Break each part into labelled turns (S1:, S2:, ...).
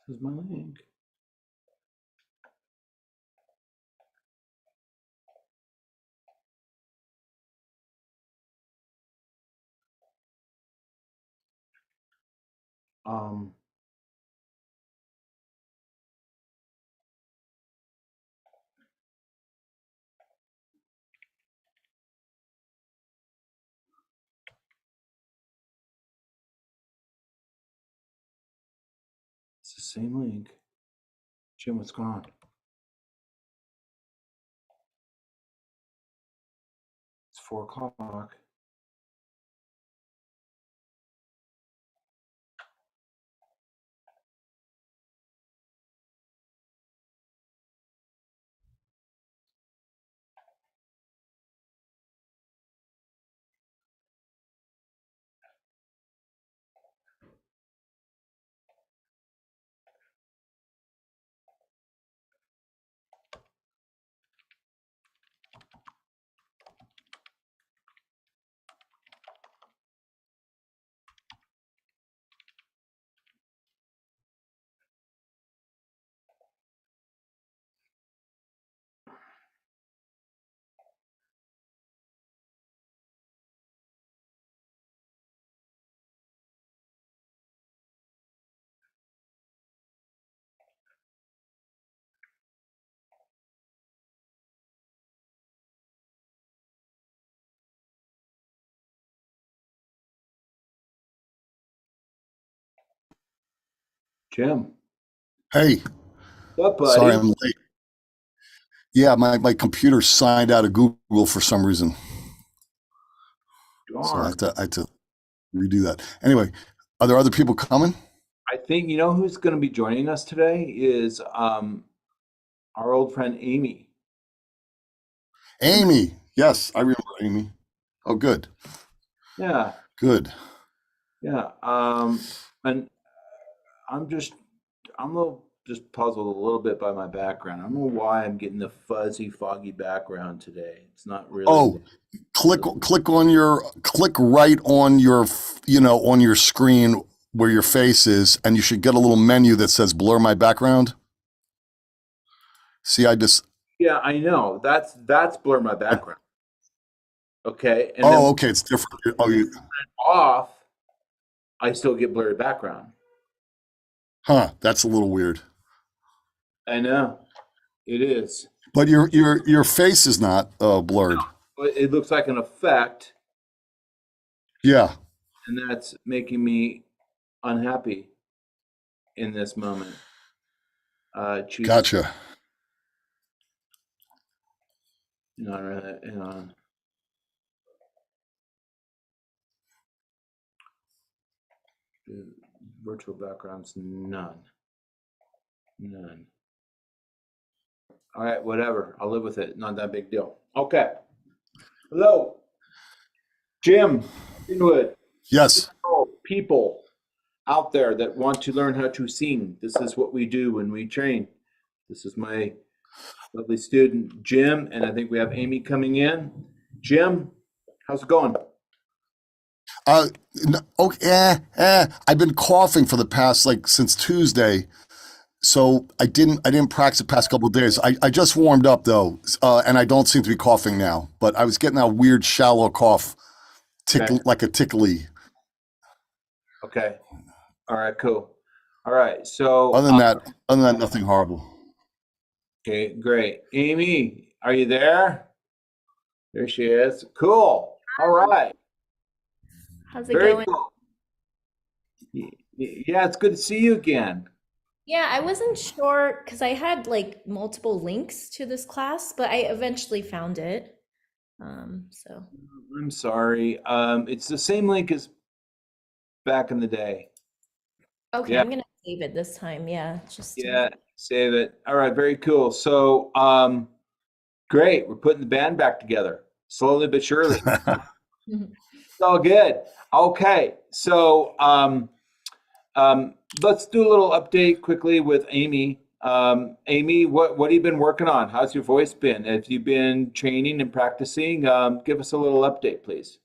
S1: This is my link. It's the same link. Jim, what's going on? It's 4 o'clock. Jim.
S2: Hey.
S1: What's up, buddy?
S2: Sorry I'm late. Yeah, my computer signed out of Google for some reason.
S1: Darn.
S2: So I had to redo that. Anyway, are there other people coming?
S1: I think, you know who's going to be joining us today is our old friend Amy.
S2: Amy. Yes, I remember Amy. Oh, good.
S1: Yeah.
S2: Good.
S1: Yeah. And I'm a little just puzzled a little bit by my background. I don't know why I'm getting the fuzzy, foggy background today. It's not really.
S2: Oh, click right on your, on your screen where your face is, and you should get a little menu that says blur my background. See,
S1: Yeah, I know. That's blur my background. Okay. And
S2: okay, it's different. Oh, you
S1: off, I still get blurry background.
S2: Huh, that's a little weird.
S1: I know. It is.
S2: But your face is not blurred.
S1: But it looks like an effect.
S2: Yeah.
S1: And that's making me unhappy in this moment.
S2: Gotcha.
S1: Hang on. Virtual backgrounds, none. All right, whatever. I'll live with it. Not that big deal. Okay. Hello, Jim Lewitt.
S2: Yes.
S1: People out there that want to learn how to sing. This is what we do when we train. This is my lovely student, Jim, and I think we have Amy coming in. Jim, how's it going?
S2: I've been coughing for the past since Tuesday, so I didn't practice the past couple of days. I just warmed up though, and I don't seem to be coughing now. But I was getting a weird shallow cough, like a tickly.
S1: Okay. All right. Cool. All right. So
S2: other than that, nothing horrible.
S1: Okay. Great. Amy, are you there? There she is. Cool. All right.
S3: How's it going?
S1: Cool. Yeah, it's good to see you again.
S3: Yeah, I wasn't sure because I had multiple links to this class, but I eventually found it. So
S1: I'm sorry. It's the same link as back in the day.
S3: Okay, yeah. I'm gonna save it this time. Yeah,
S1: save it. All right, very cool. So great. We're putting the band back together slowly but surely. It's all good. Okay, so let's do a little update quickly with Amy. Amy, what have you been working on? How's your voice been? Have you been training and practicing? Give us a little update, please.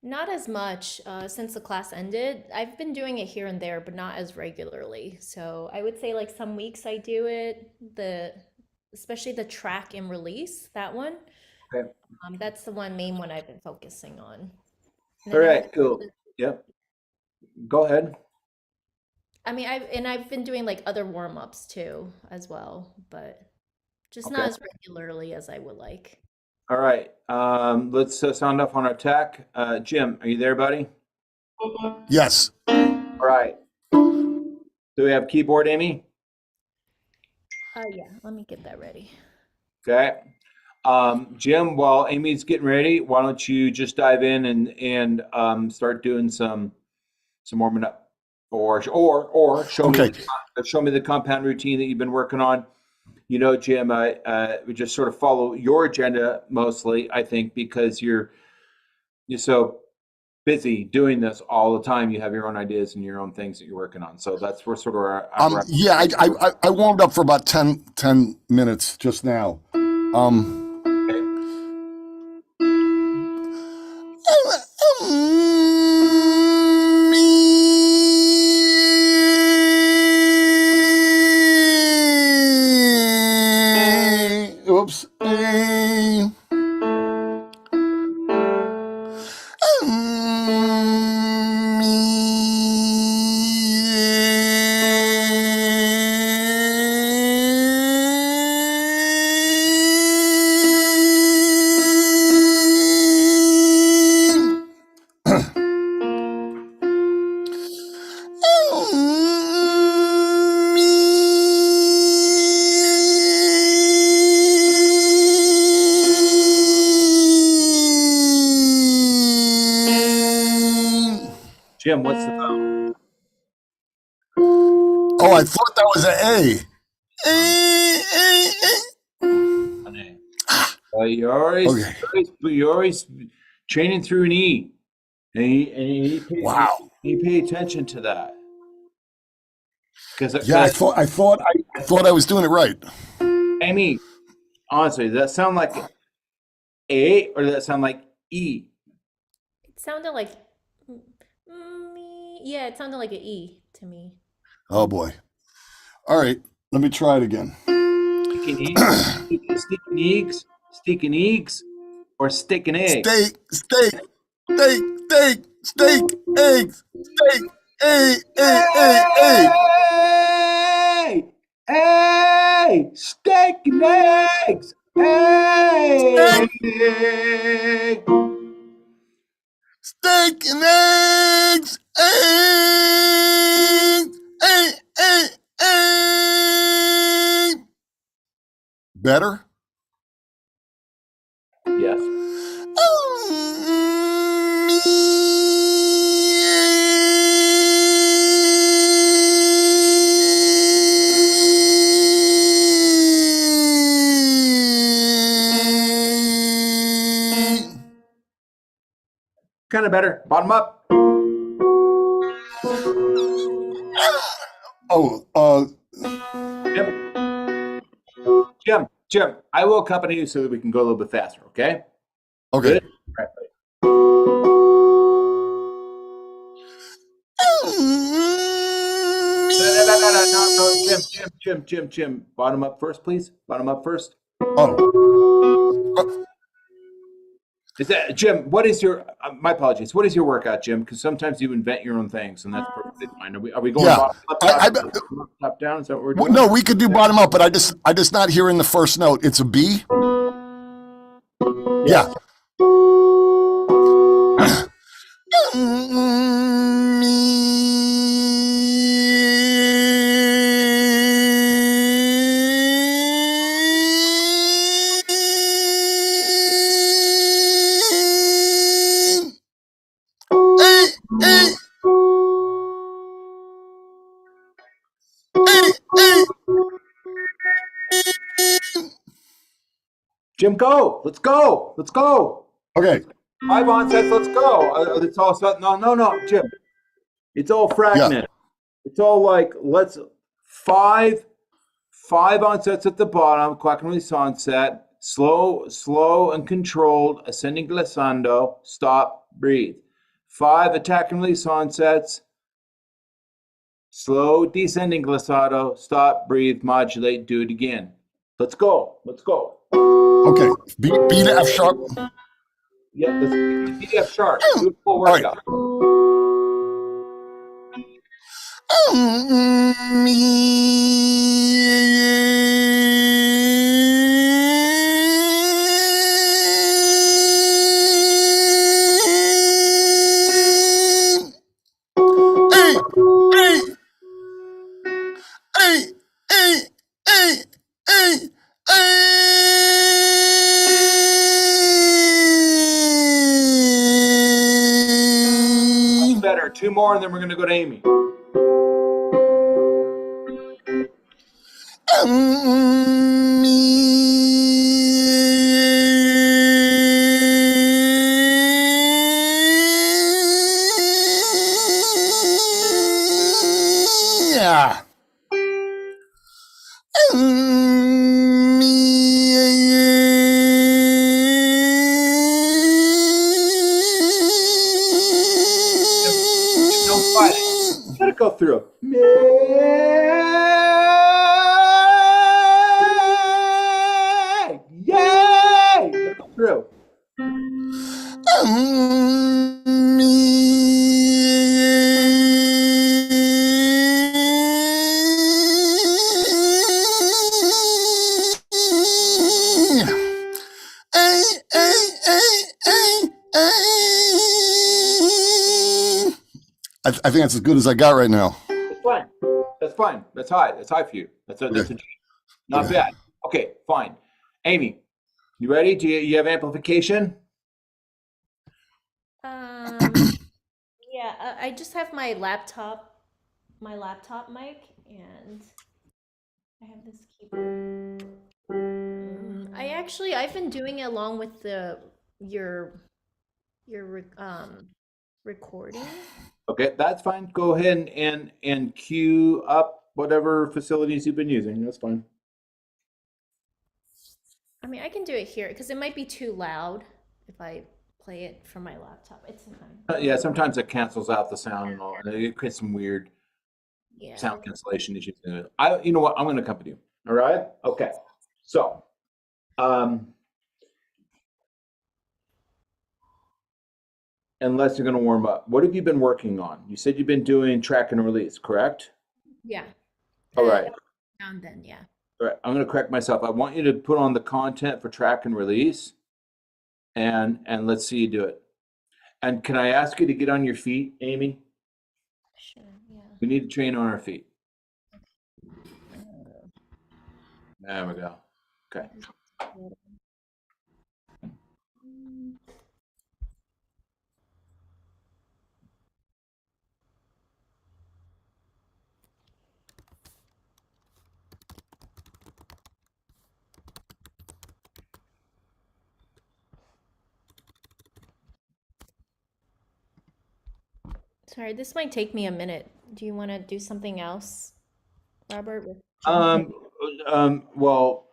S3: Not as much since the class ended. I've been doing it here and there, but not as regularly. So I would say like some weeks I do it, especially the track and release, that one.
S1: Okay.
S3: That's the main one I've been focusing on. And
S1: All
S3: then
S1: right, cool. Yep. Go ahead.
S3: I've been doing like other warm-ups too as well, but just not
S1: Okay.
S3: as regularly as I would like.
S1: All right. Let's sound off on our tech. Jim, are you there, buddy?
S2: Yes.
S1: All right. Do we have keyboard, Amy?
S3: Yeah, let me get that ready.
S1: Okay. Jim, while Amy's getting ready, why don't you just dive in and start doing some warming up, or show
S2: Okay.
S1: me the compound routine that you've been working on. You know, Jim, we just sort of follow your agenda mostly, I think, because you're so busy doing this all the time. You have your own ideas and your own things that you're working on. So that's where sort of our
S2: Yeah, I warmed up for about 10 minutes just now.
S1: okay.
S2: Oops.
S1: Jim, what's the phone?
S2: Oh, I thought that was an A.
S1: You're always chaining through an E, and
S2: Wow.
S1: you pay attention to that because
S2: Yeah, I thought I was doing it right.
S1: Amy, honestly, does that sound like A or does that sound like E?
S3: It sounded like yeah, it sounded like an E to me.
S2: Oh boy. All right, let me try it again.
S1: Steak and eggs, or steak and eggs?
S2: Steak, eggs, steak,
S1: Hey, steak and eggs. Hey.
S2: steak and eggs, Better?
S1: Yes. Kind of better. Bottom up.
S2: Oh,
S1: Jim, I will accompany you so that we can go a little bit faster, okay?
S2: okay.
S1: Good? All right, buddy. No, Jim. Bottom up first, please. Bottom up first.
S2: Oh.
S1: Is that Jim? What is your? My apologies. What is your workout, Jim? Because sometimes you invent your own things, and that's perfectly fine. Are we going
S2: Yeah.
S1: bottom up, top down? Is that what we're doing?
S2: No, we could do bottom up, but I just not hearing the first note. It's a B. Yeah.
S1: Jim, go. Let's go.
S2: Okay.
S1: 5 onsets. Let's go. It's all stuff. No, Jim. It's all fragmented. It's all like let's five onsets at the bottom. Clock and release onset. Slow and controlled. Ascending glissando. Stop. Breathe. 5 attack and release onsets, slow descending glissando, stop, breathe, modulate, do it again. Let's go. Let's go.
S2: Okay. B to F sharp.
S1: Yep, let's B to F sharp. Do a full
S2: right.
S1: workout. Better. 2 more, and then we're going to go to Amy.
S2: Yeah.
S1: Don't fight it. Let it go through. Yay! Let it go through.
S2: I think that's as good as I got right now.
S1: That's fine. That's fine. That's high. That's high for you. That's a G. Not bad. Okay, fine. Amy, you ready? Do you have amplification?
S3: Yeah, I just have my laptop mic, and I have this keyboard. I've been doing it along with your recording.
S1: Okay, that's fine. Go ahead and queue up whatever facilities you've been using. That's fine.
S3: I mean, I can do it here because it might be too loud if I play it from my laptop. It's fine.
S1: Yeah, sometimes it cancels out the sound and all. It creates some weird
S3: Yeah.
S1: sound cancellation issues. You know what? I'm going to accompany you. All right. Okay. So, unless you're going to warm up, what have you been working on? You said you've been doing track and release, correct?
S3: Yeah.
S1: All right.
S3: Now and then, yeah.
S1: All right. I'm going to correct myself. I want you to put on the content for track and release, and let's see you do it. And can I ask you to get on your feet, Amy?
S3: Sure. Yeah.
S1: We need to train on our feet. There we go. Okay.
S3: Sorry, this might take me a minute. Do you want to do something else, Robert?
S1: Well,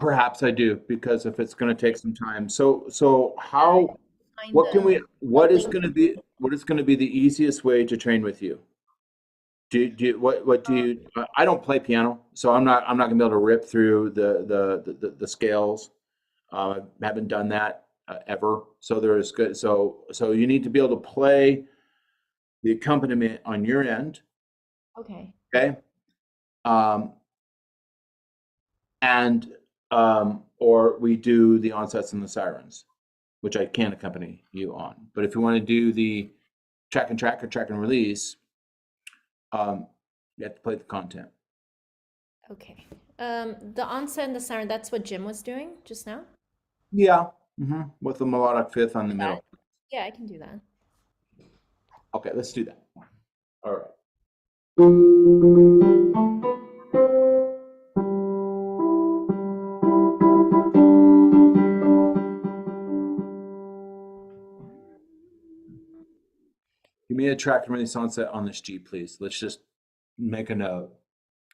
S1: perhaps I do, because if it's going to take some time. So how? What is going to be the easiest way to train with you? What do you? I don't play piano, so I'm not going to be able to rip through the scales. I haven't done that ever. So there's good. So you need to be able to play the accompaniment on your end.
S3: Okay.
S1: Okay. Or we do the onsets and the sirens, which I can accompany you on. But if you want to do the track and track or track and release, you have to play the content.
S3: Okay. The onset and the siren, that's what Jim was doing just now?
S1: Yeah. With the melodic fifth on the middle.
S3: Yeah, I can do that.
S1: Okay, let's do that. All right. Give me a track and release onset on this G, please. Let's just make a note.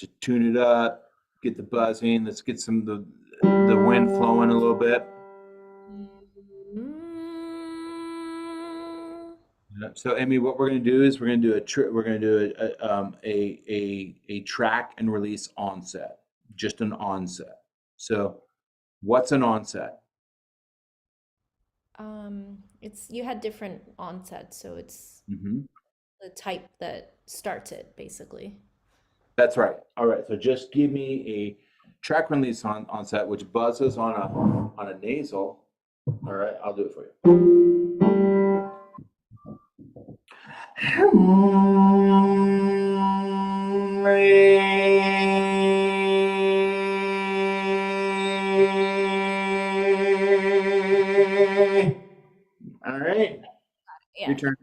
S1: Just tune it up, get the buzzing. Let's get some the wind flowing a little bit. So, Amy, what we're going to do is we're going to do we're going to do a track and release onset, just an onset. So, what's an onset?
S3: It's you had different onsets, so it's
S1: Hmm.
S3: the type that starts it, basically.
S1: That's right. All right. So, just give me a track release onset, which buzzes on a nasal. All right, I'll do it for you. All right, your
S3: Yeah.
S1: turn.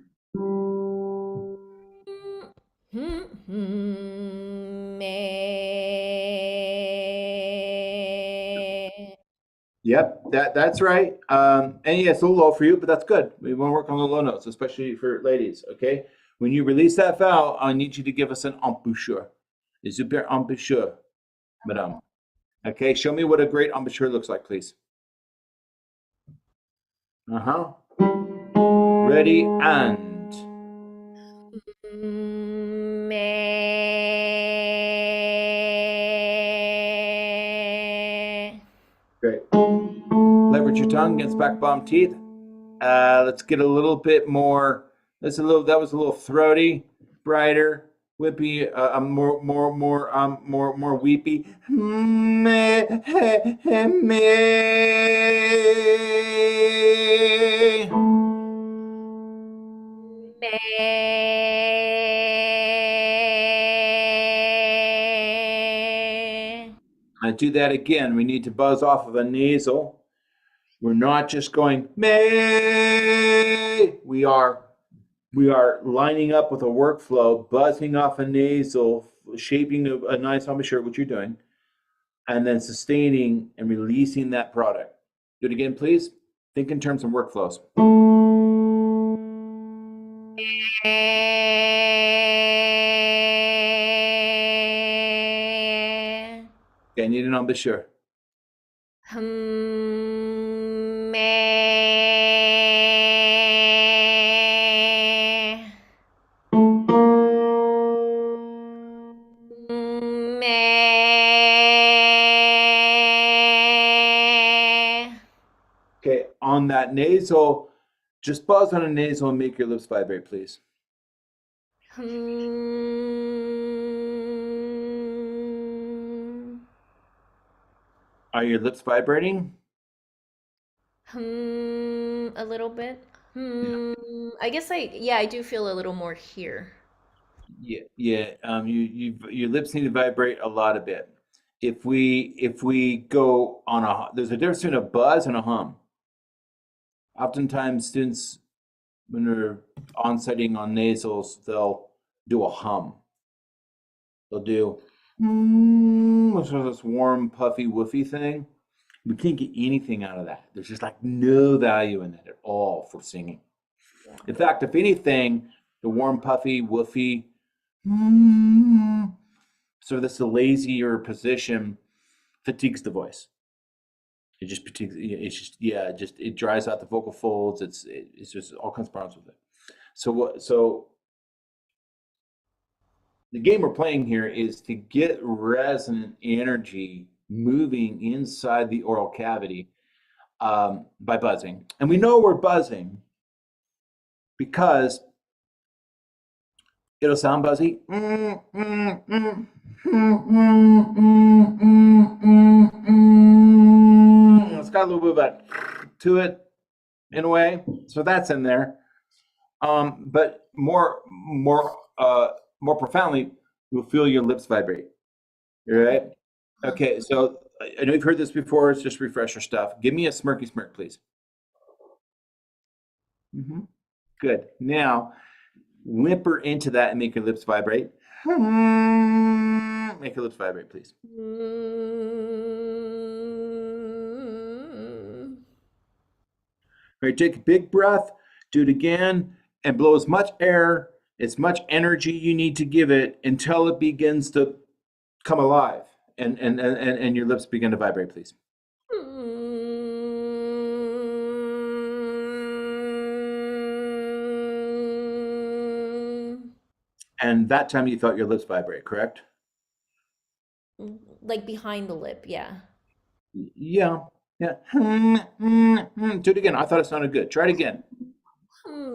S3: Meh.
S1: Yep, that's right. And yeah, it's a little low for you, but that's good. We want to work on the low notes, especially for ladies. Okay, when you release that vowel, I need you to give us an embouchure. A super embouchure, madame. Okay, show me what a great embouchure looks like, please. Uh-huh. Ready and
S3: Meh.
S1: great. Leverage your tongue against back bottom teeth. Let's get a little bit more. That was a little throaty, brighter, whippy, more weepy. Meh, meh.
S3: Meh.
S1: I do that again. We need to buzz off of a nasal. We're not just going may. We are lining up with a workflow, buzzing off a nasal, shaping a nice embouchure, which you're doing, and then sustaining and releasing that product. Do it again, please. Think in terms of workflows. Okay, I need an embouchure.
S3: Meh. Meh.
S1: Okay, on that nasal, just buzz on a nasal and make your lips vibrate, please. Are your lips vibrating?
S3: A little bit. I guess I do feel a little more here.
S1: Yeah, yeah. Your lips need to vibrate a lot a bit. If we go on there's a difference between a buzz and a hum. Oftentimes, students, when they're onsetting on nasals, they'll do a hum. They'll do which is this warm, puffy, woofy thing. We can't get anything out of that. There's just like no value in that at all for singing.
S3: Yeah.
S1: In fact, if anything, the warm, puffy, woofy, sort of this lazier position fatigues the voice. It just fatigues. It's just it dries out the vocal folds. It's just all kinds of problems with it. So the game we're playing here is to get resonant energy moving inside the oral cavity by buzzing, and we know we're buzzing because it'll sound buzzy. It's got a little bit of that to it in a way, so that's in there. But more profoundly, you'll feel your lips vibrate. All right. Okay. So I know you've heard this before. It's just refresher stuff. Give me a smirky smirk, please. Good. Now, whimper into that and make your lips vibrate. Make your lips vibrate, please. All right, take a big breath, do it again, and blow as much air, as much energy you need to give it until it begins to come alive and your lips begin to vibrate, please. And that time you felt your lips vibrate, correct?
S3: Like behind the lip, yeah.
S1: Yeah. Yeah. Do it again. I thought it sounded good. Try it again.
S3: Hmm.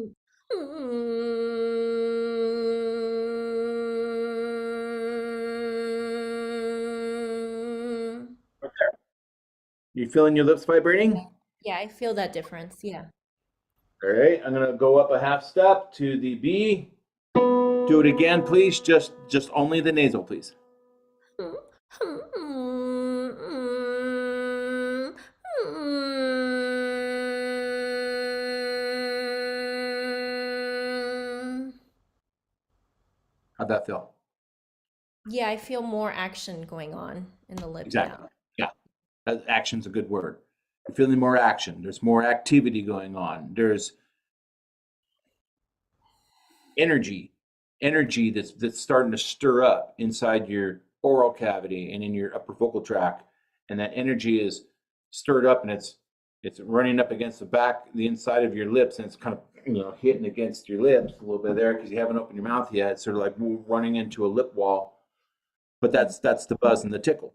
S1: Okay. You feeling your lips vibrating?
S3: Yeah, I feel that difference. Yeah.
S1: All right. I'm gonna go up a half step to the B. Do it again, please. Just only the nasal, please. How'd that feel?
S3: Yeah, I feel more action going on in the lip
S1: Exactly.
S3: now.
S1: Yeah. Action's a good word. You're feeling more action. There's more activity going on. There's energy that's starting to stir up inside your oral cavity and in your upper vocal tract, and that energy is stirred up, and it's running up against the inside of your lips, and it's kind of hitting against your lips a little bit there because you haven't opened your mouth yet. It's sort of like running into a lip wall, but that's the buzz and the tickle.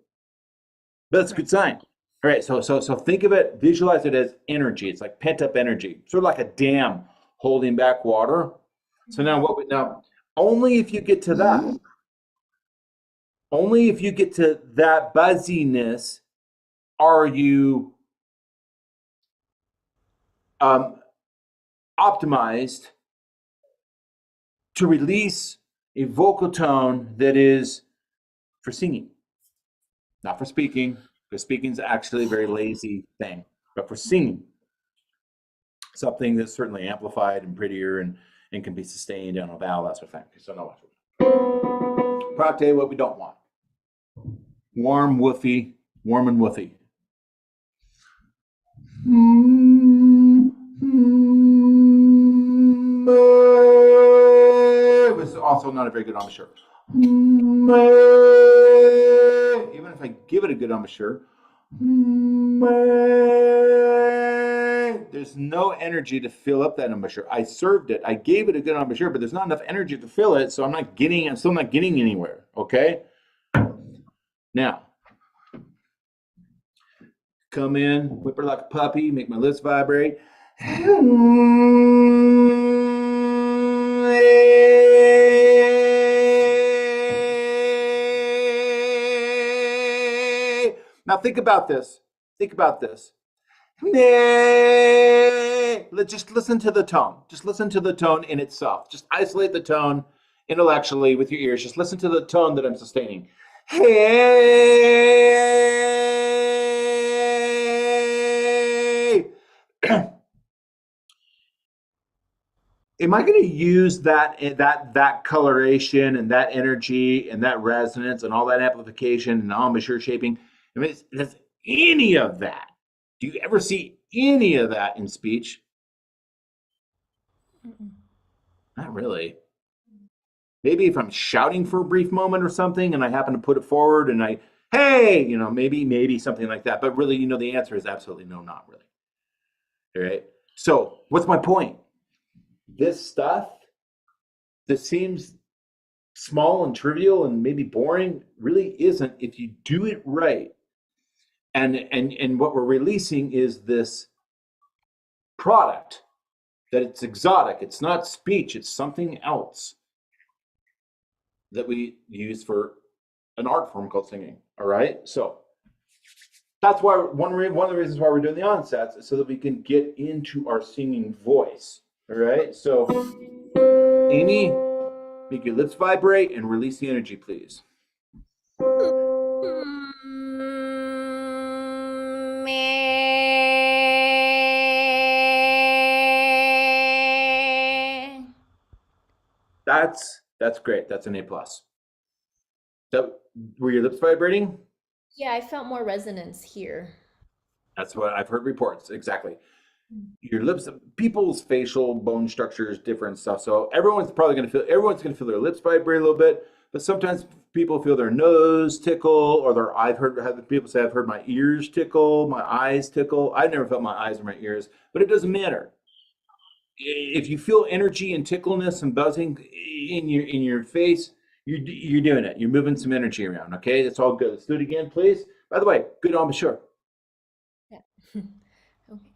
S1: But that's a good sign. All right, so think of it, visualize it as energy. It's like pent up energy, sort of like a dam holding back water. So now only if you get to that, buzziness are you optimized to release a vocal tone that is for singing, not for speaking, because speaking is actually a very lazy thing, but for singing, something that's certainly amplified and prettier and can be sustained on a vowel, that sort of thing. So no, I'll tell you what we don't want. Warm, woofy, warm and woofy. It was also not a very good embouchure. Even if I give it a good embouchure, there's no energy to fill up that embouchure. I served it. I gave it a good embouchure, but there's not enough energy to fill it, so I'm still not getting anywhere, okay? Now, come in, whimper like a puppy, make my lips vibrate. Now think about this. Let's just listen to the tone. Just listen to the tone in itself. Just isolate the tone intellectually with your ears. Just listen to the tone that I'm sustaining. Hey. Am I going to use that coloration and that energy and that resonance and all that amplification and embouchure shaping? I mean, does any of that? Do you ever see any of that in speech? Not really. Maybe if I'm shouting for a brief moment or something, and I happen to put it forward, and hey, maybe something like that. But really, the answer is absolutely no, not really. All right. So, what's my point? This stuff that seems small and trivial and maybe boring really isn't if you do it right. And what we're releasing is this product that it's exotic. It's not speech. It's something else that we use for an art form called singing. All right. So that's why one of the reasons why we're doing the onsets is so that we can get into our singing voice. All right. So Amy, make your lips vibrate and release the energy, please. That's great. That's an A+. Were your lips vibrating?
S3: Yeah, I felt more resonance here.
S1: That's what I've heard reports. Exactly. Your lips, people's facial bone structure is different stuff. So everyone's going to feel their lips vibrate a little bit, but sometimes people feel their nose tickle, or I've heard people say, I've heard my ears tickle, my eyes tickle. I've never felt my eyes or my ears, but it doesn't matter. if you feel energy and tickleness and buzzing in your face, you're doing it. You're moving some energy around. Okay, that's all good. Let's do it again, please. By the way, good embouchure.
S3: Yeah. Okay.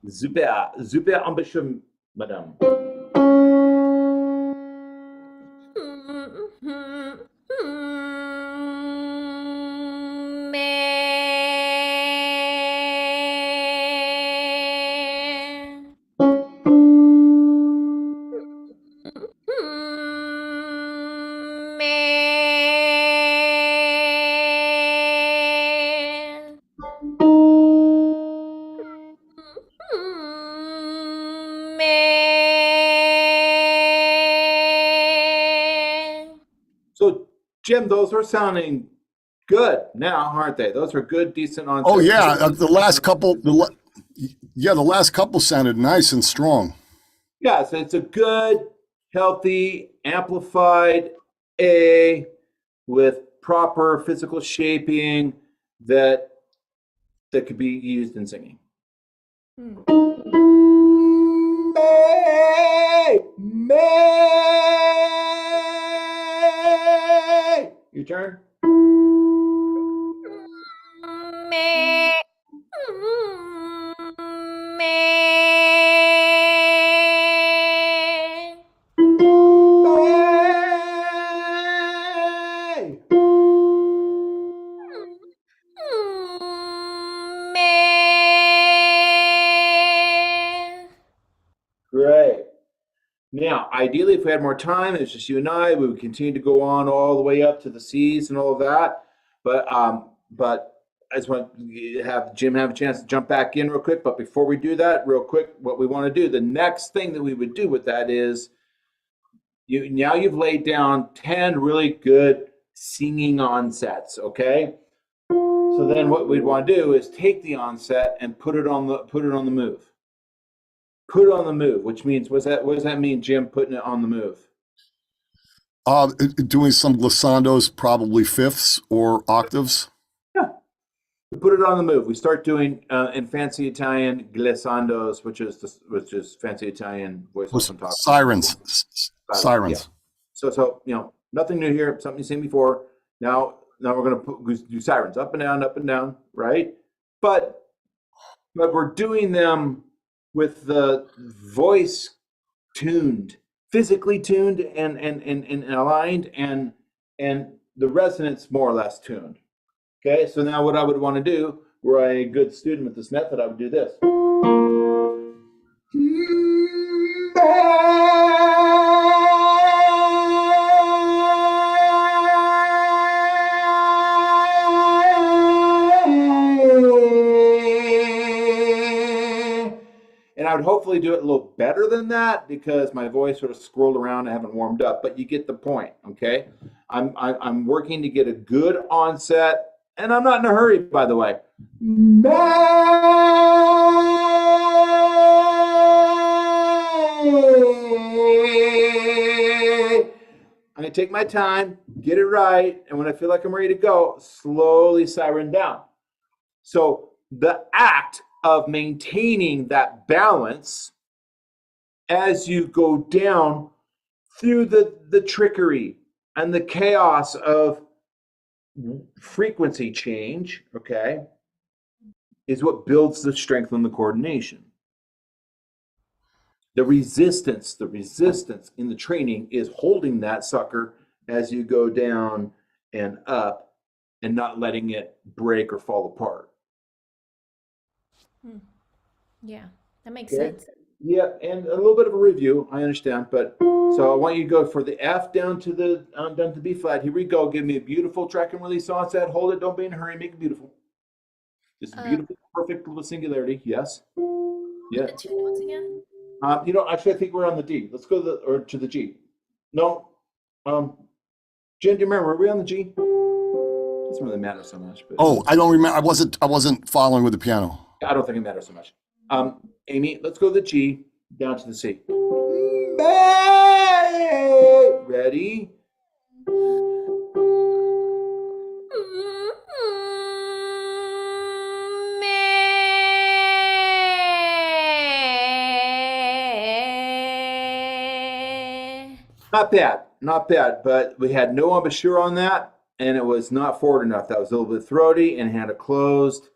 S1: Super, super embouchure, madame. So, Jim, those are sounding good now, aren't they? Those are good, decent onsets.
S2: Oh yeah, the last couple sounded nice and strong.
S1: Yeah, so it's a good, healthy, amplified A with proper physical shaping that could be used in singing. May, May. Your turn.
S3: May.
S1: Great. Now, ideally, if we had more time, it's just you and I, we would continue to go on all the way up to the C's and all of that. But I just want to have Jim have a chance to jump back in real quick. But before we do that, real quick, what we want to do, the next thing that we would do with that is you've laid down 10 really good singing onsets, okay? So then what we'd want to do is take the onset and put it on the move. Put it on the move, which means what does that mean, Jim? Putting it on the move.
S2: Doing some glissandos, probably fifths or octaves.
S1: Yeah, we put it on the move. We start doing in fancy Italian glissandos, which is fancy Italian voices on top.
S2: Sirens.
S1: Yeah. So nothing new here. Something you've seen before. Now we're gonna do sirens up and down, right? But we're doing them with the voice tuned, physically tuned and aligned, and the resonance more or less tuned. Okay, so now what I would want to do, were I a good student with this method, I would do this. And I would hopefully do it a little better than that because my voice sort of scrolled around and haven't warmed up, but you get the point, okay? I'm working to get a good onset, and I'm not in a hurry, by the way. I'm gonna take my time, get it right, and when I feel like I'm ready to go, slowly siren down. So the act of maintaining that balance as you go down through the trickery and the chaos of frequency change, okay, is what builds the strength and the coordination. The resistance in the training is holding that sucker as you go down and up and not letting it break or fall apart.
S3: Yeah, that makes sense.
S1: Yeah, and a little bit of a review, I understand, but so I want you to go for the F down to the B flat. Here we go. Give me a beautiful track and release onset. Hold it. Don't be in a hurry. Make it beautiful. Just beautiful, perfect little singularity. Yes. Yeah.
S3: The two notes again?
S1: Actually, I think we're on the D. Let's go to the G. No. Jen, do you remember? Were we on the G? Doesn't really matter so much. But
S2: Oh, I don't remember. I wasn't following with the piano.
S1: I don't think it matters so much. Amy, let's go to the G down to the C. Ready? Not bad, not bad, but we had no embouchure on that, and it was not forward enough. That was a little bit throaty and had it closed.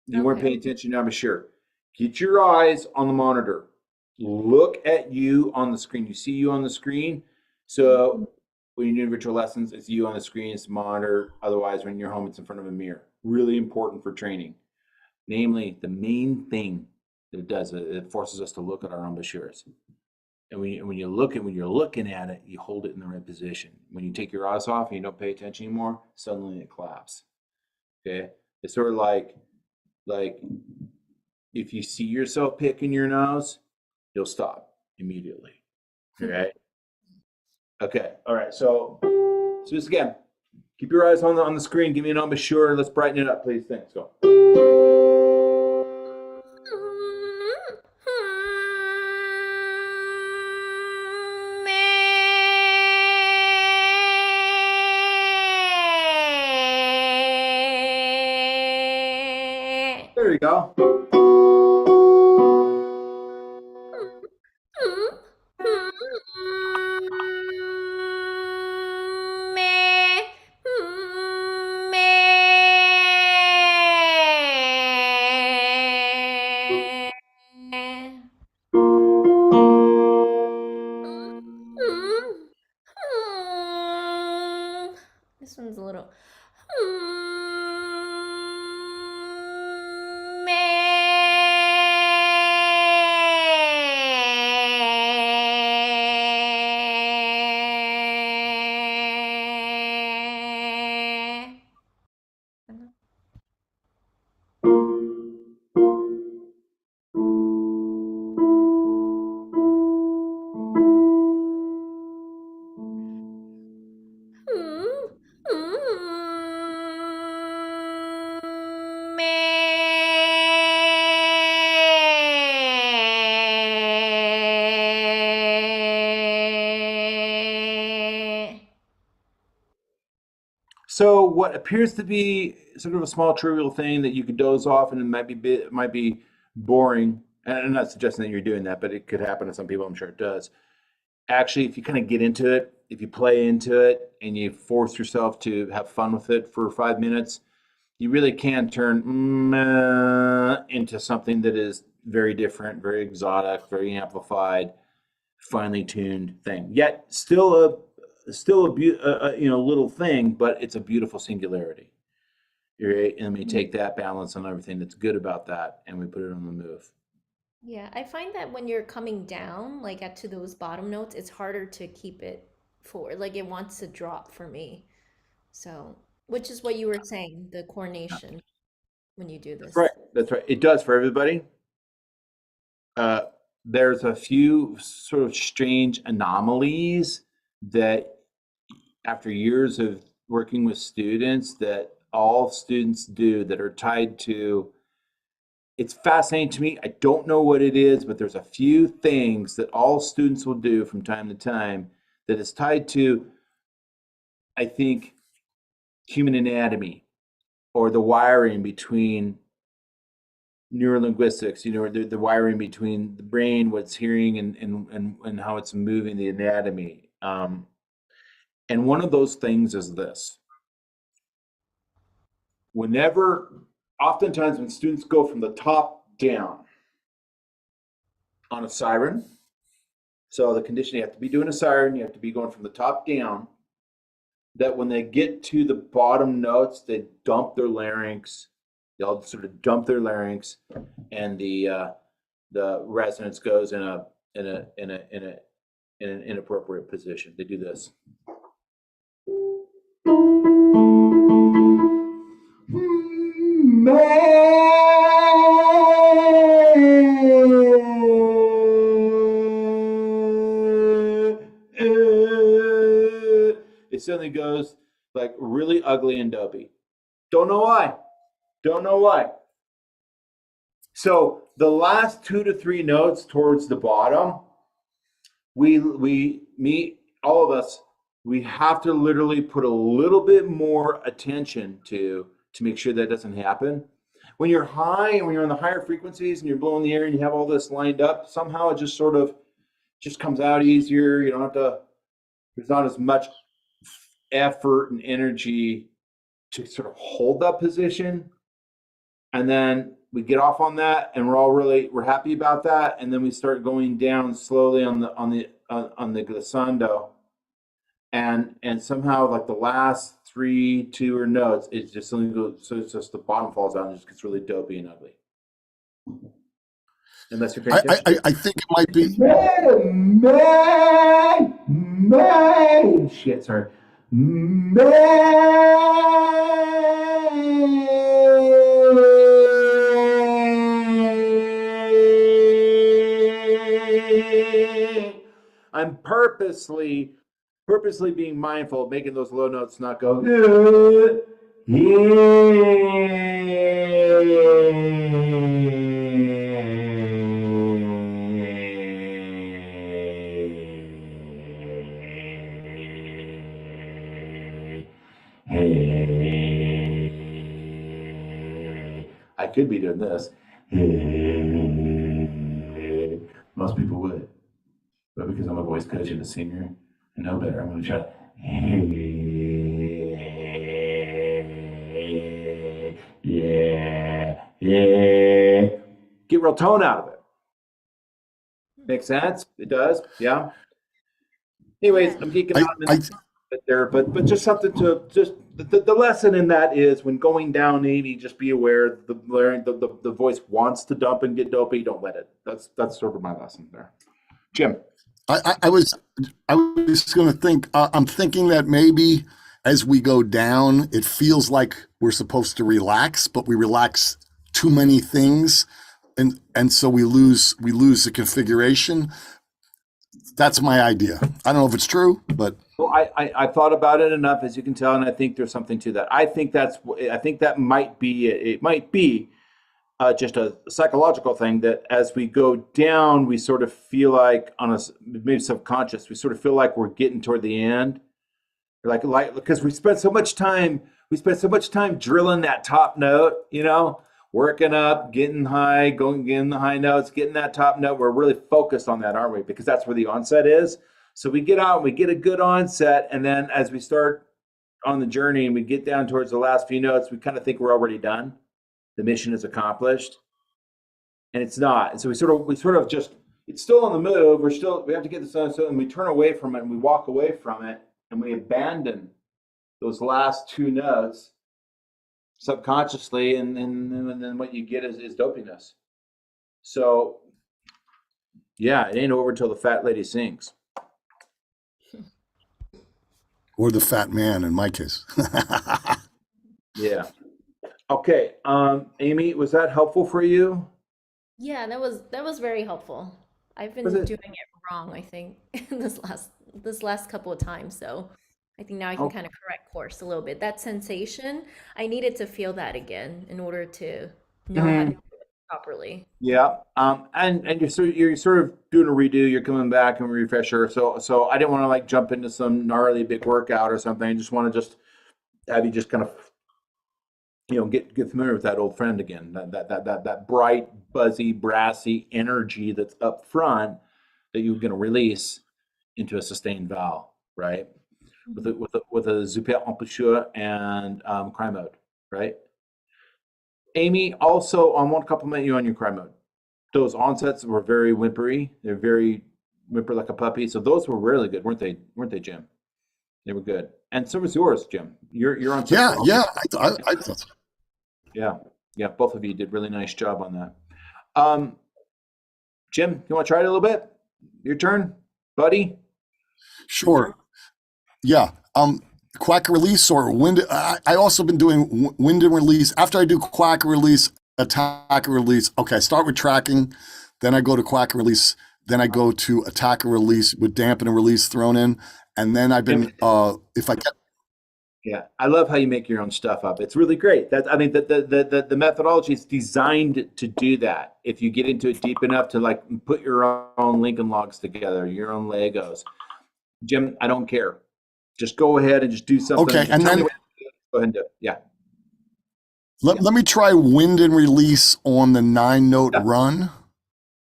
S1: You weren't
S3: Okay.
S1: paying attention to embouchure. Get your eyes on the monitor. Look at you on the screen. You see you on the screen. So when you're doing virtual lessons, it's you on the screen, it's the monitor. Otherwise, when you're home, it's in front of a mirror. Really important for training. Namely, the main thing that it does, it forces us to look at our embouchures. And when you're looking at it, you hold it in the right position. When you take your eyes off and you don't pay attention anymore, suddenly it claps. Okay, it's sort of like if you see yourself picking your nose, you'll stop immediately. Okay. Okay. All right. So this again. Keep your eyes on the screen. Give me an embouchure. Let's brighten it up, please. Thanks. Go. There you go.
S3: This one's a little.
S1: So what appears to be sort of a small trivial thing that you could doze off and it might be boring. And I'm not suggesting that you're doing that, but it could happen to some people. I'm sure it does. Actually, if you kind of get into it, if you play into it and you force yourself to have fun with it for 5 minutes, you really can turn into something that is very different, very exotic, very amplified, finely tuned thing. Yet still a little thing, but it's a beautiful singularity. Right? And we take that balance and everything that's good about that, and we put it on the move.
S3: Yeah, I find that when you're coming down, like at to those bottom notes, it's harder to keep it forward. Like it wants to drop for me. So, which is what you were saying, the coordination when you do
S1: That's right.
S3: this.
S1: That's right. It does for everybody. Uh, there's a few sort of strange anomalies that, after years of working with students, that all students do that are tied to. It's fascinating to me. I don't know what it is, but there's a few things that all students will do from time to time that is tied to, I think, human anatomy or the wiring between neurolinguistics, the wiring between the brain, what's hearing, and how it's moving, the anatomy. And one of those things is this. Oftentimes when students go from the top down on a siren, so the condition, you have to be doing a siren, you have to be going from the top down, that when they get to the bottom notes, they dump their larynx, they'll sort of dump their larynx, and the resonance goes in an inappropriate position. They do this. It suddenly goes like really ugly and dopey. Don't know why. Don't know why. So the last 2 to 3 notes towards the bottom, all of us, we have to literally put a little bit more attention to make sure that doesn't happen. When you're high and when you're on the higher frequencies and you're blowing the air and you have all this lined up, somehow it just sort of just comes out easier. You don't have to there's not as much effort and energy to sort of hold that position. And then we get off on that, and we're happy about that. And then we start going down slowly on the glissando, and somehow like the last 3 2 notes, it's just something goes, so it's just the bottom falls out and it just gets really dopey and ugly. Unless you're paying attention.
S2: I think it might be.
S1: Shit, sorry. I'm purposely being mindful of making those low notes not go. I could be doing this. Most people would. But because I'm a voice coach and a singer, I know better. I'm going to try to. Get real tone out of it. Makes sense? It does? Yeah. Anyways, I'm geeking out a bit there, but just something to just the lesson in that is when going down, Amy, just be aware the voice wants to dump and get dopey. Don't let it. That's sort of my lesson there. Jim.
S2: I was going to think. I'm thinking that maybe as we go down, it feels like we're supposed to relax, but we relax too many things, and so we lose the configuration. That's my idea. I don't know if it's true, but
S1: well, I thought about it enough, as you can tell, and I think there's something to that. I think that might be it. Might be just a psychological thing that as we go down, we sort of feel like maybe subconscious, we sort of feel like we're getting toward the end, like because we spent so much time drilling that top note, working up, getting the high notes, getting that top note. We're really focused on that, aren't we? Because that's where the onset is. So we get out, we get a good onset, and then as we start on the journey and we get down towards the last few notes, we kind of think we're already done. The mission is accomplished, and it's not. And so we sort of just, it's still on the move. We have to get this done, and we turn away from it, and we walk away from it, and we abandon those last 2 notes subconsciously, and then what you get is dopiness. So, yeah, it ain't over till the fat lady sings.
S2: Or the fat man, in my case.
S1: Yeah. Okay, Amy, was that helpful for you?
S3: Yeah, that was very helpful. I've been doing it wrong, I think, this last couple of times. So I think now I can kind of correct course a little bit. That sensation, I needed to feel that again in order to know how to do it properly.
S1: Yeah. And you're sort of doing a redo. You're coming back and refresher. So I didn't want to like jump into some gnarly big workout or something. I just want to have you just kind of get familiar with that old friend again. That bright, buzzy, brassy energy that's up front that you're going to release into a sustained vowel, right? With a super embouchure and cry mode, right? Amy, also, I want to compliment you on your cry mode. Those onsets were very whimpery. They're very whimper like a puppy. So those were really good, weren't they, Jim? They were good. And so was yours, Jim. You're on.
S2: Yeah. I thought so.
S1: Yeah. Both of you did really nice job on that. Jim, you want to try it a little bit? Your turn, buddy.
S2: Sure. Yeah. Quack release or wind. I also been doing wind and release. After I do quack release, attack release. Okay, I start with tracking, then I go to quack release, then I go to attack release with dampen and release thrown in, and then I've been if I get.
S1: Yeah, I love how you make your own stuff up. It's really great. The methodology is designed to do that. If you get into it deep enough to like put your own Lincoln Logs together, your own Legos. Jim, I don't care. Just go ahead and just do something.
S2: Okay, and then
S1: go ahead and do it. Yeah.
S2: Let me try wind and release on the 9-note run.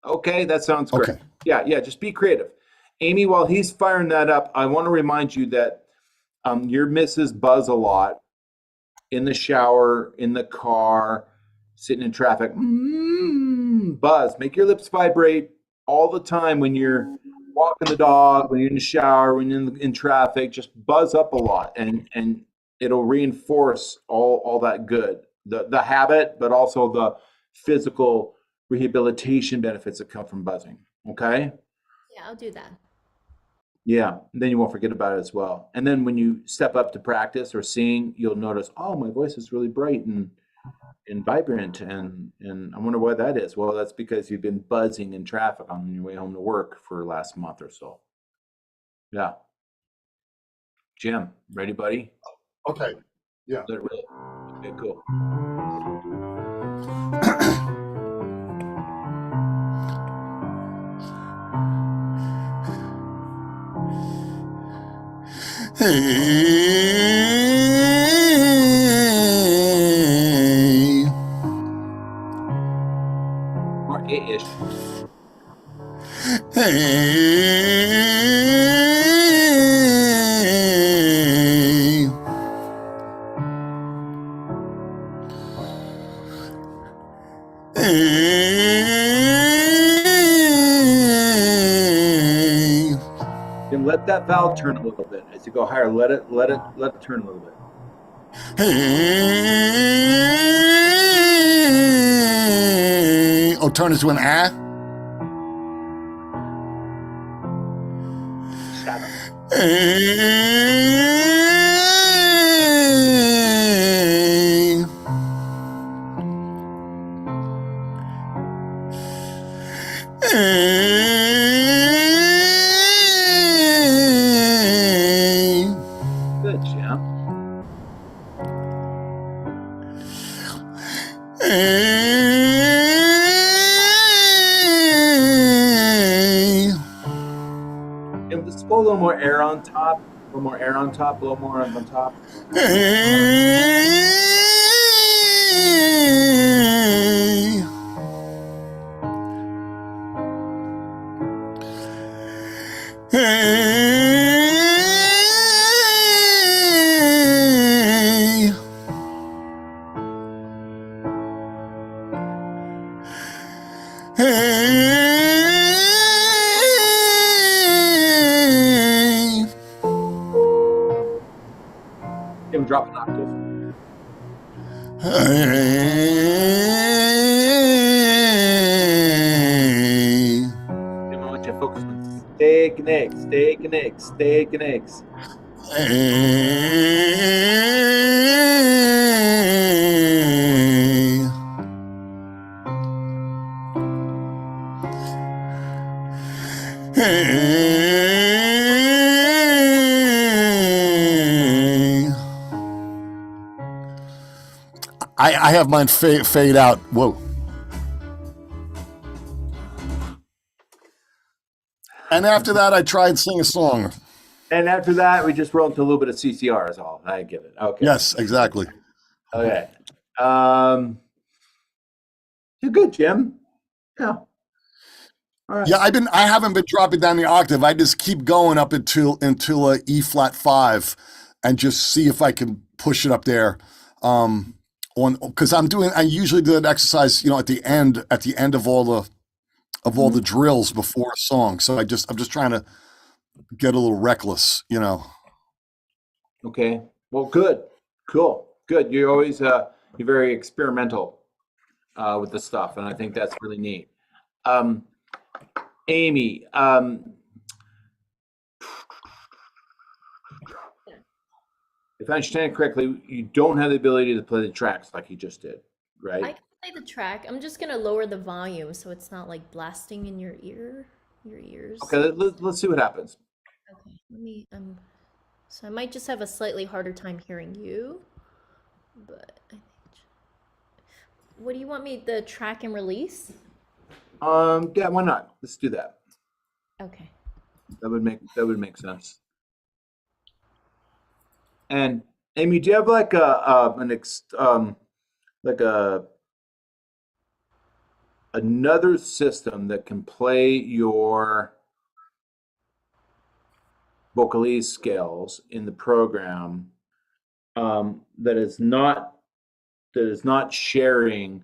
S1: Okay, that sounds great.
S2: Okay.
S1: Yeah, just be creative. Amy, while he's firing that up, I want to remind you that your misses buzz a lot in the shower, in the car, sitting in traffic. Buzz. Make your lips vibrate all the time when you're walking the dog, when you're in the shower, when you're in traffic. Just buzz up a lot, and it'll reinforce all that good, the habit, but also the physical rehabilitation benefits that come from buzzing. Okay.
S3: Yeah, I'll do that.
S1: Yeah, then you won't forget about it as well. And then when you step up to practice or sing, you'll notice, oh, my voice is really bright and vibrant, and I wonder why that is. Well, that's because you've been buzzing in traffic on your way home to work for the last month or so. Yeah. Jim, ready, buddy?
S2: Okay. Yeah.
S1: Let it rip. Okay, cool.
S2: Hey.
S1: More A-ish.
S2: Hey. Hey.
S1: Jim, let that valve turn a little bit. As you go higher, let it turn a little bit.
S2: Hey. Oh, turn it to an ah?
S1: Shadow.
S2: Hey. Hey.
S1: Good, Jim.
S2: Hey.
S1: Jim, just pull a little more air on top. A little more air on top. A little more on top.
S2: Hey. Hey. Hey.
S1: Jim, drop an octave.
S2: Hey.
S1: Jim, I want you to focus on steak and eggs, steak and eggs, steak and eggs.
S2: Hey. Hey. I have mine fade out. Whoa. And after that, I tried to sing a song.
S1: And after that, we just roll into a little bit of CCR is all. I get it. Okay.
S2: Yes, exactly.
S1: Okay. You're good, Jim. Yeah. All right.
S2: Yeah, I haven't been dropping down the octave. I just keep going up until a E flat 5 and just see if I can push it up there. Because I usually do that exercise, at the end of all the drills before a song. So I'm just trying to get a little reckless.
S1: Okay. Well, good. Cool. Good. You're always you're very experimental with the stuff, and I think that's really neat. Amy, if I understand it correctly, you don't have the ability to play the tracks like you just did,
S3: I
S1: right?
S3: can play the track. I'm just gonna lower the volume so it's not like blasting in your ears.
S1: Okay, let's see what happens.
S3: Okay, let me so I might just have a slightly harder time hearing you, but I think. What do you want me, the track and release?
S1: Yeah, why not? Let's do that.
S3: Okay.
S1: That would make sense. And Amy, do you have like another system that can play your vocalese scales in the program that is not sharing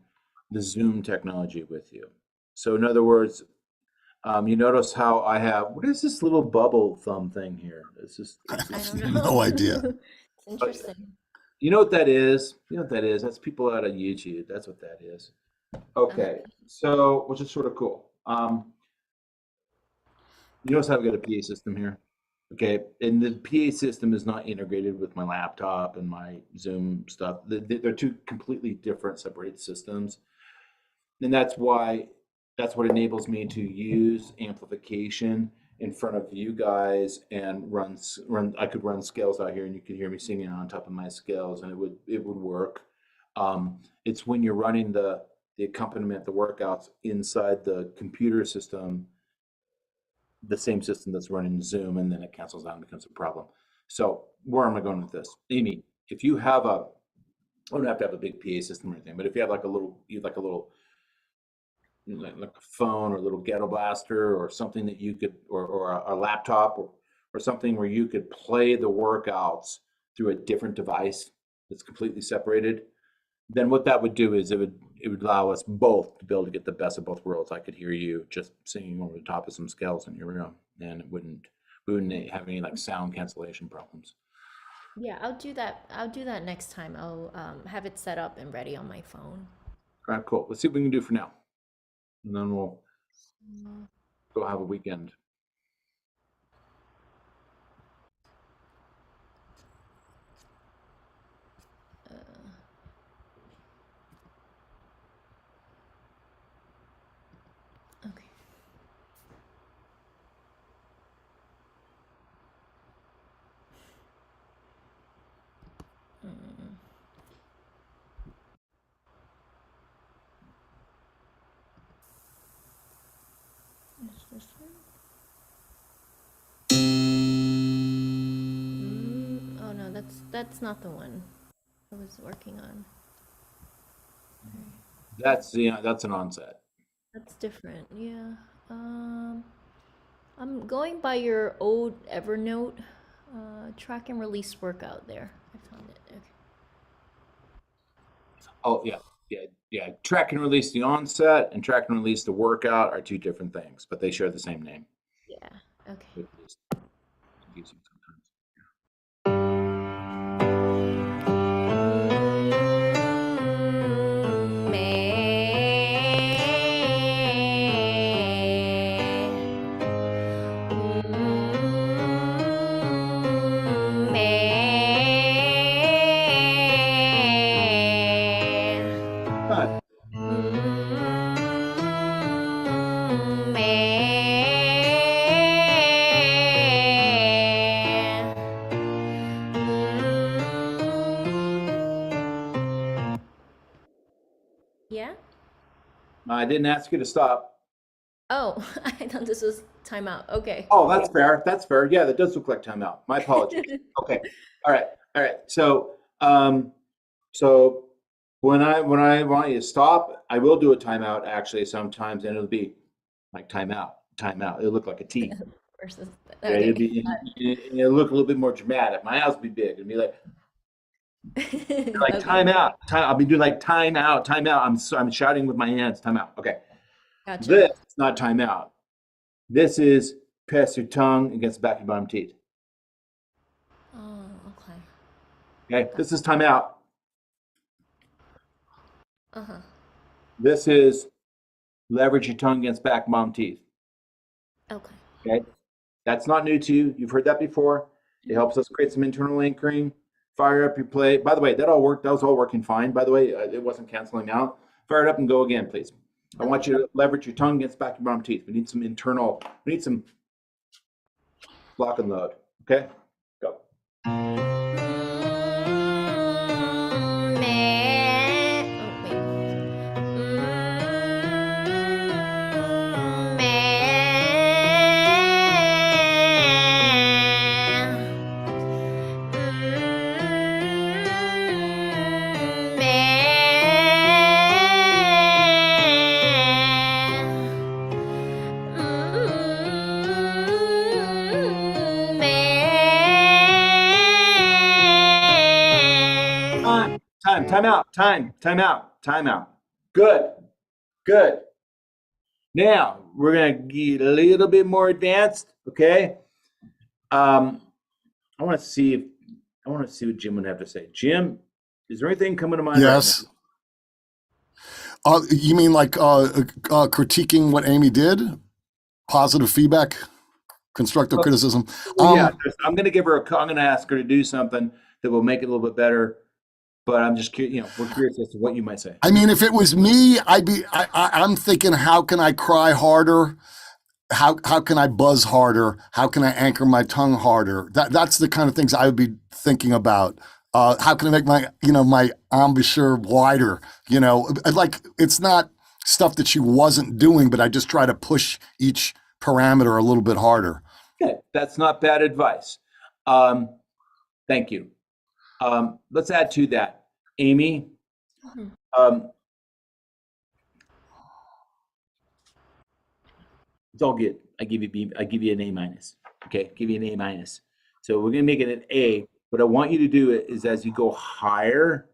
S1: the Zoom technology with you. So in other words, you notice how I have, what is this little bubble thumb thing here? It's just,
S3: I don't know.
S2: No idea.
S3: It's interesting.
S1: you know what that is? You know what that is? That's people out of YouTube. That's what that is. Okay, so which is sort of cool. You notice how I've got a PA system here? Okay, and the PA system is not integrated with my laptop and my Zoom stuff. They're two completely different, separated systems, and that's what enables me to use amplification in front of you guys and run. I could run scales out here, and you could hear me singing on top of my scales, and it would work. It's when you're running the accompaniment, the workouts inside the computer system, the same system that's running Zoom, and then it cancels out and becomes a problem. So where am I going with this? Amy, if you have I don't have to have a big PA system or anything, but if you have like a little like a phone or a little ghetto blaster or something that you could, or a laptop or something where you could play the workouts through a different device that's completely separated, then what that would do is it would allow us both to be able to get the best of both worlds. I could hear you just singing over the top of some scales in your room, and we wouldn't have any like sound cancellation problems.
S3: Yeah, I'll do that. I'll do that next time. I'll have it set up and ready on my phone.
S1: All right, cool. Let's see what we can do for now, and then we'll go have a weekend.
S3: Okay. Is this one? Oh no, that's not the one I was working on.
S1: That's an onset.
S3: That's different. Yeah. I'm going by your old Evernote track and release workout there. I found it. Okay.
S1: Oh yeah. Track and release the onset and track and release the workout are two different things, but they share the same name.
S3: Yeah. Okay.
S1: It is confusing sometimes. But
S3: Yeah?
S1: I didn't ask you to stop.
S3: Oh, I thought this was timeout. Okay.
S1: Oh, that's fair. That's fair. Yeah, that does look like timeout. My apologies. Okay. All right. So, so when I want you to stop, I will do a timeout actually sometimes, and it'll be like timeout. It'll look like a T.
S3: Versus.
S1: Yeah, it'll look a little bit more dramatic. My eyes will be big. It'll be like
S3: Okay.
S1: timeout. I'll be doing like timeout. I'm shouting with my hands. Timeout. Okay.
S3: Gotcha.
S1: This is not timeout. This is press your tongue against the back of your bottom teeth.
S3: Oh, okay.
S1: Okay. This is timeout.
S3: Uh-huh.
S1: This is leverage your tongue against back and bottom teeth.
S3: Okay.
S1: Okay. That's not new to you. You've heard that before. It helps us create some internal anchoring. Fire up your play. By the way, that all worked. That was all working fine. By the way, it wasn't canceling out. Fire it up and go again, please. I want you to leverage your tongue against back and bottom teeth. We need some lock and load. Okay? Go.
S3: Man.
S1: time out. Time out. Good. Now we're gonna get a little bit more advanced, okay? I want to see what Jim would have to say. Jim, is there anything coming to mind
S2: Yes. You mean like critiquing what Amy did? Positive feedback, constructive criticism.
S1: Yeah, I'm going to ask her to do something that will make it a little bit better. But I'm just curious, we're curious as to what you might say.
S2: I mean, if it was me, I'm thinking, how can I cry harder? How can I buzz harder? How can I anchor my tongue harder? That's the kind of things I would be thinking about. How can I make my my embouchure wider? Like, it's not stuff that she wasn't doing, but I just try to push each parameter a little bit harder.
S1: Okay, that's not bad advice. Thank you. Let's add to that, Amy. It's all good. I give you an A-. Okay, give you an A-. So we're gonna make it an A. What I want you to do is, as you go higher,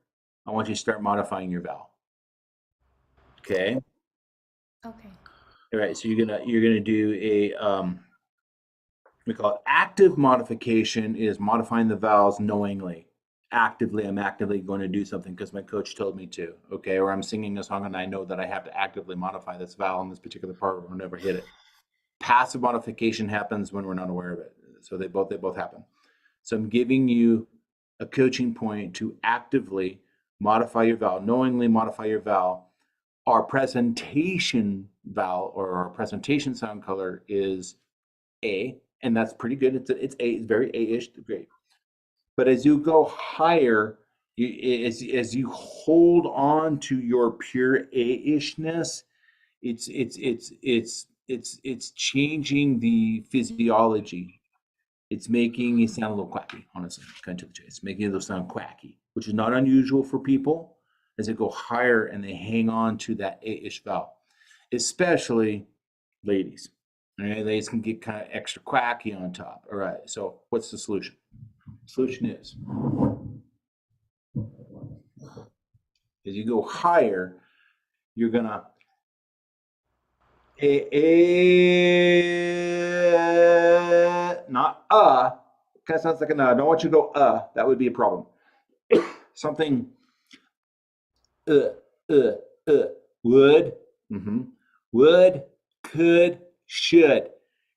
S1: I want you to start modifying your vowel. Okay.
S3: Okay.
S1: All right. So you're gonna do a we call it active modification. Is modifying the vowels knowingly. Actively, I'm actively going to do something because my coach told me to. Okay, or I'm singing a song and I know that I have to actively modify this vowel in this particular part, or I'll never hit it. Passive modification happens when we're not aware of it. So they both happen. So I'm giving you a coaching point to actively modify your vowel, knowingly modify your vowel. Our presentation vowel or our presentation sound color is A, and that's pretty good. It's A, it's very A-ish, great. But as you go higher, as you hold on to your pure A-ishness, it's changing the physiology. It's making you sound a little quacky, honestly, kind of to the chase. It's making it sound quacky, which is not unusual for people as they go higher and they hang on to that A-ish vowel, especially ladies. All right, ladies can get kind of extra quacky on top. All right, so what's the solution? The solution is, as you go higher, you're gonna not kind of sounds like an I don't want you to go that would be a problem. Something would, would, could, should.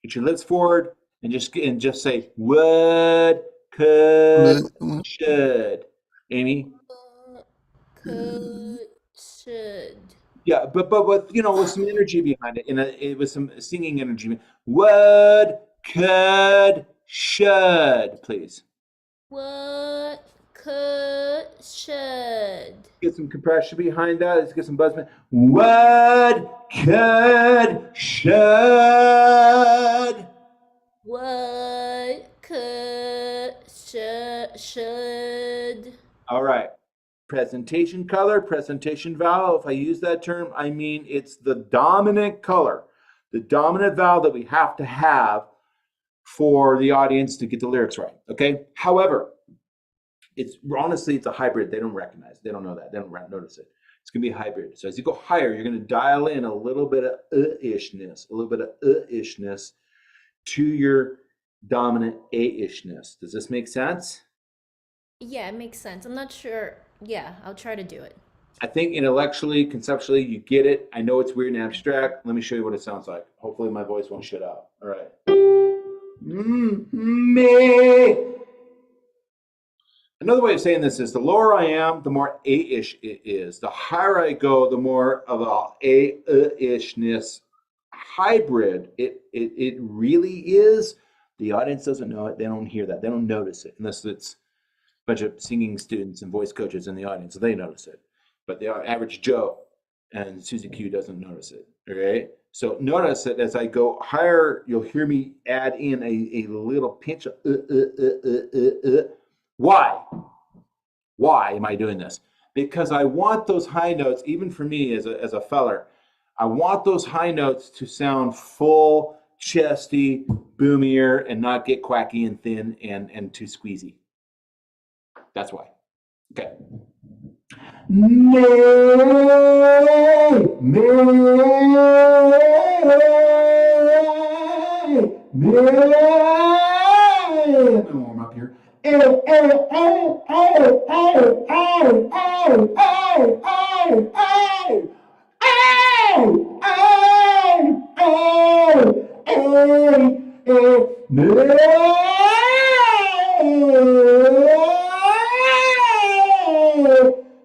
S1: Get your lips forward and just say would, could, should. Amy?
S3: Could, should.
S1: Yeah, but with some energy behind it, with some singing energy. Would, could, should, please.
S3: Would, could, should.
S1: Get some compression behind that. Let's get some buzz. Would, could, should.
S3: Would, could, should.
S1: All right. Presentation color, presentation vowel. If I use that term, I mean it's the dominant color, the dominant vowel that we have to have for the audience to get the lyrics right. Okay. However, it's a hybrid. They don't recognize it. They don't know that. They don't notice it. It's going to be a hybrid. So as you go higher, you're going to dial in a little bit of ishness, to your dominant A-ishness. Does this make sense?
S3: Yeah, it makes sense. I'm not sure. Yeah, I'll try to do it.
S1: I think intellectually, conceptually, you get it. I know it's weird and abstract. Let me show you what it sounds like. Hopefully my voice won't shut out. All right. Another way of saying this is the lower I am, the more A-ish it is. The higher I go, the more of a A-ishness hybrid it really is. The audience doesn't know it. They don't hear that. They don't notice it unless it's a bunch of singing students and voice coaches in the audience. So they notice it. But the average Joe and Susie Q doesn't notice it. Okay? So notice that as I go higher, you'll hear me add in a little pinch of Why? Why am I doing this? Because I want those high notes, even for me as a feller, I want those high notes to sound full, chesty, boomier, and not get quacky and thin and too squeezy. That's why. Okay. Warm up here.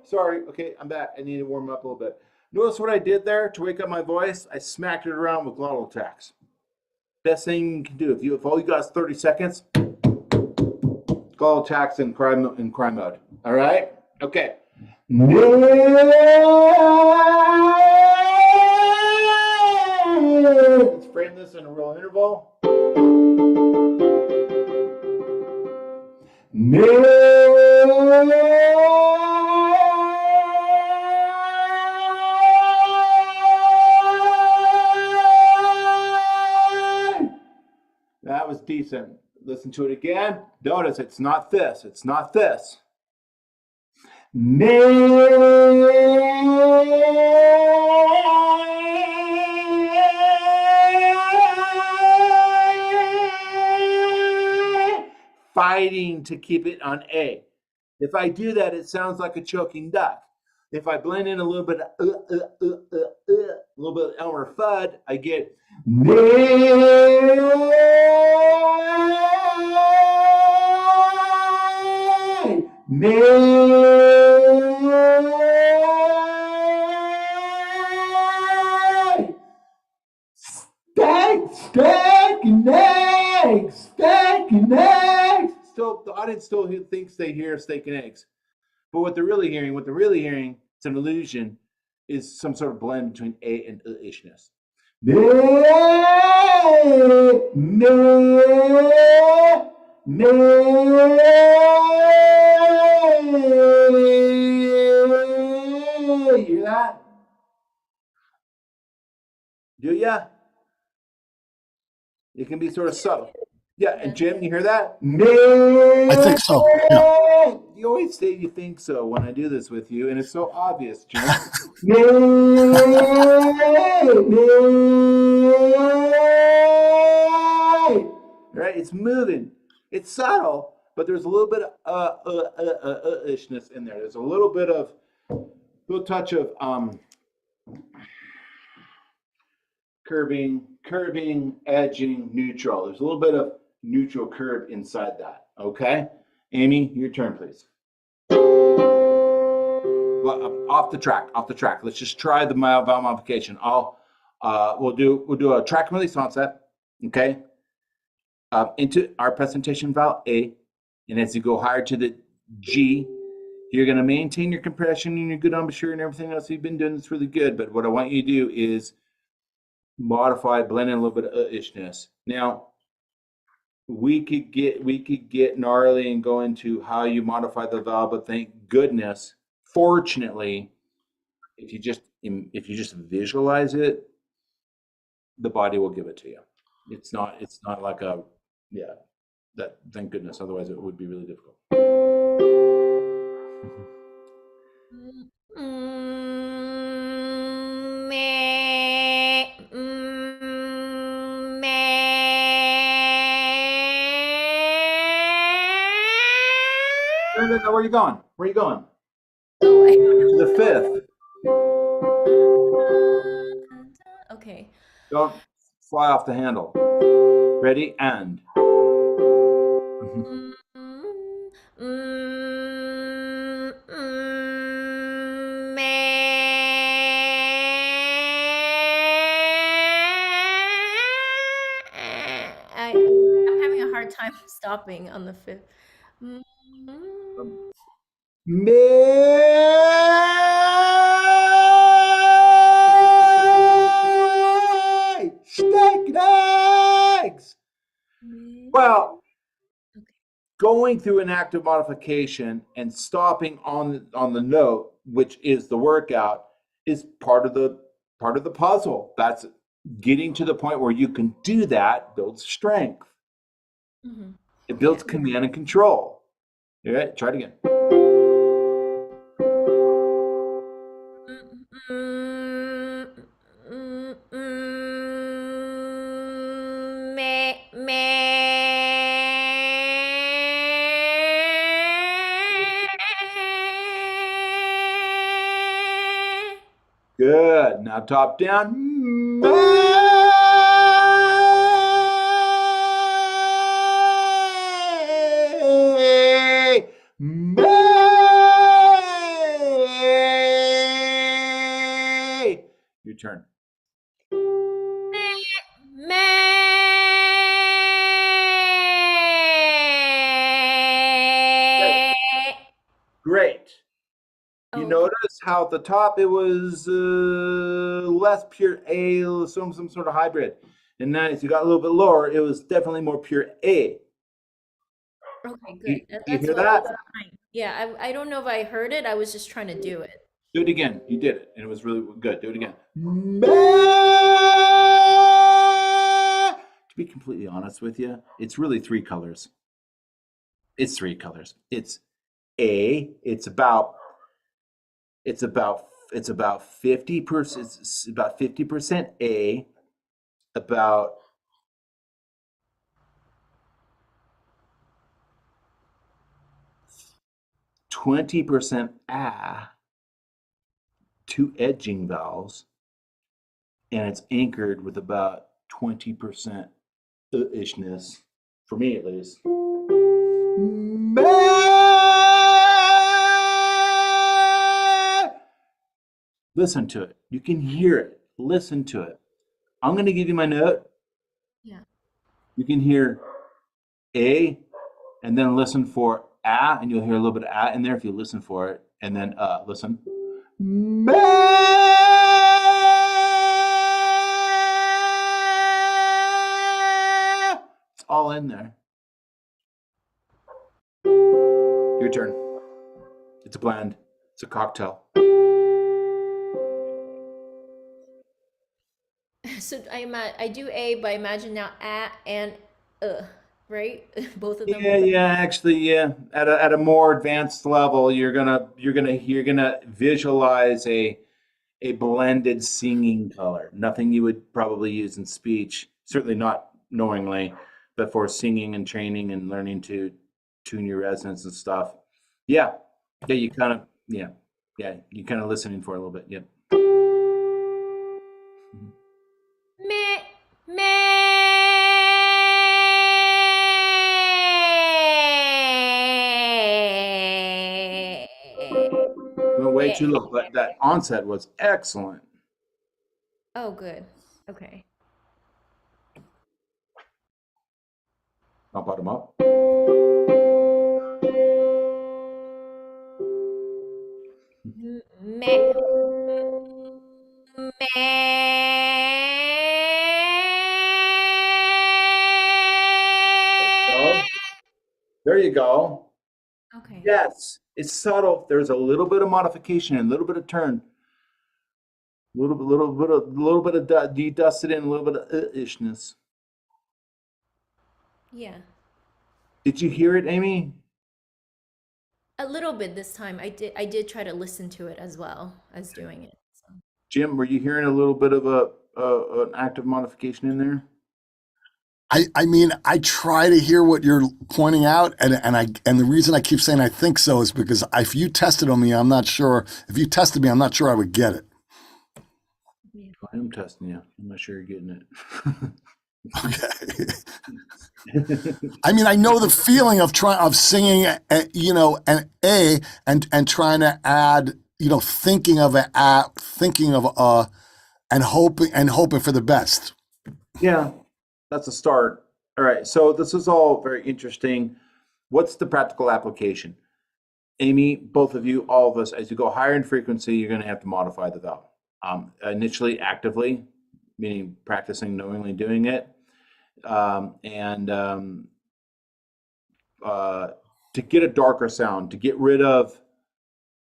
S1: Sorry, okay, I'm back. I need to warm up a little bit. Notice what I did there to wake up my voice? I smacked it around with glottal tracks. Best thing you can do. If all you got is 30 seconds, glottal tracks in cry mode. All right? Okay. Let's frame this in a real interval. That was decent. Listen to it again. Notice it's not this. It's not this. Fighting to keep it on A. If I do that, it sounds like a choking duck. If I blend in a little bit of a little bit of Elmer Fudd, I get steak and eggs. Still, the audience still thinks they hear steak and eggs. But what they're really hearing, it's an illusion, is some sort of blend between A and ishness. You hear that? Do ya? It can be sort of subtle. Yeah, and Jim, you hear that?
S2: I think so. Yeah.
S1: You always say you think so when I do this with you, and it's so obvious, Jim. Right? It's moving. It's subtle, but there's a little bit of ishness in there. There's a little touch of curving, edging, neutral. There's a little bit of neutral curve inside that. Okay, Amy, your turn, please. Well, off the track. Let's just try the vowel modification. We'll do a track release onset. Okay, into our presentation vowel A, and as you go higher to the G, you're going to maintain your compression and your good embouchure and everything else you've been doing. That's really good. But what I want you to do is modify, blend in a little bit of ishness. Now, we could get gnarly and go into how you modify the vowel, but thank goodness, fortunately, if you just visualize it, the body will give it to you. It's not like that. Thank goodness. Otherwise, it would be really difficult. No, where are you going? To the fifth.
S3: Okay.
S1: Don't fly off the handle. Ready? And.
S3: I'm having a hard time stopping on the fifth.
S1: Steak and eggs. Well, going through an active modification and stopping on the note, which is the workout, is part of the puzzle. That's getting to the point where you can do that. Builds strength. Mm-hmm. It builds command and control. All right, try it again.
S3: Mm, mm, meh, meh.
S1: Good. Now top down. May. May. Your turn. Great.
S3: Meh.
S1: Great. You
S3: Okay.
S1: notice how at the top it was less pure A, some sort of hybrid. And now as you got a little bit lower, it was definitely more pure A.
S3: Okay,
S1: You,
S3: good.
S1: you
S3: That's
S1: hear
S3: what I was
S1: that?
S3: trying. Yeah, I don't know if I heard it. I was just trying to do it.
S1: Do it again. You did it, and it was really good. Do it again. To be completely honest with you, it's really three colors. It's three colors. It's A. It's about 50%. It's about 50% A. About 20% A. Two edging vowels, and it's anchored with about 20% ishness, for me at least. Listen to it. You can hear it. Listen to it. I'm going to give you my note.
S3: Yeah.
S1: You can hear A, and then listen for A, and you'll hear a little bit of A in there if you listen for it, and then listen. It's all in there. Your turn. It's a blend. It's a cocktail.
S3: So I do A, but I imagine now A and right? Both of them.
S1: Yeah. Actually, yeah. At a more advanced level, you're gonna visualize a blended singing color. Nothing you would probably use in speech. Certainly not knowingly, but for singing and training and learning to tune your resonance and stuff. Yeah. Yeah. You kind of listening for a little bit. Yep.
S3: Meh, meh.
S1: Went way too low, but that onset was excellent.
S3: Oh, good. Okay.
S1: I'll bottom up.
S3: Meh,
S1: So,
S3: meh.
S1: there you go.
S3: Okay.
S1: Yes, it's subtle. There's a little bit of modification and a little bit of turn, a little bit of dedusted in, a little bit of ishness.
S3: Yeah.
S1: Did you hear it, Amy?
S3: A little bit this time. I did try to listen to it as well as doing it. So.
S1: Jim, were you hearing a little bit of an active modification in there?
S2: I mean, I try to hear what you're pointing out, and the reason I keep saying I think so is because if you tested on me, I'm not sure. If you tested me, I'm not sure I would get it.
S3: Yeah.
S1: I am testing you. I'm not sure you're getting
S2: Okay.
S1: it.
S2: I mean, I know the feeling of singing, an A and trying to add, thinking of thinking of and hoping for the best.
S1: Yeah, that's a start. All right, so this is all very interesting. What's the practical application? Amy, both of you, all of us, as you go higher in frequency, you're going to have to modify the valve. Initially, actively, meaning practicing knowingly doing it. And to get a darker sound, to get rid of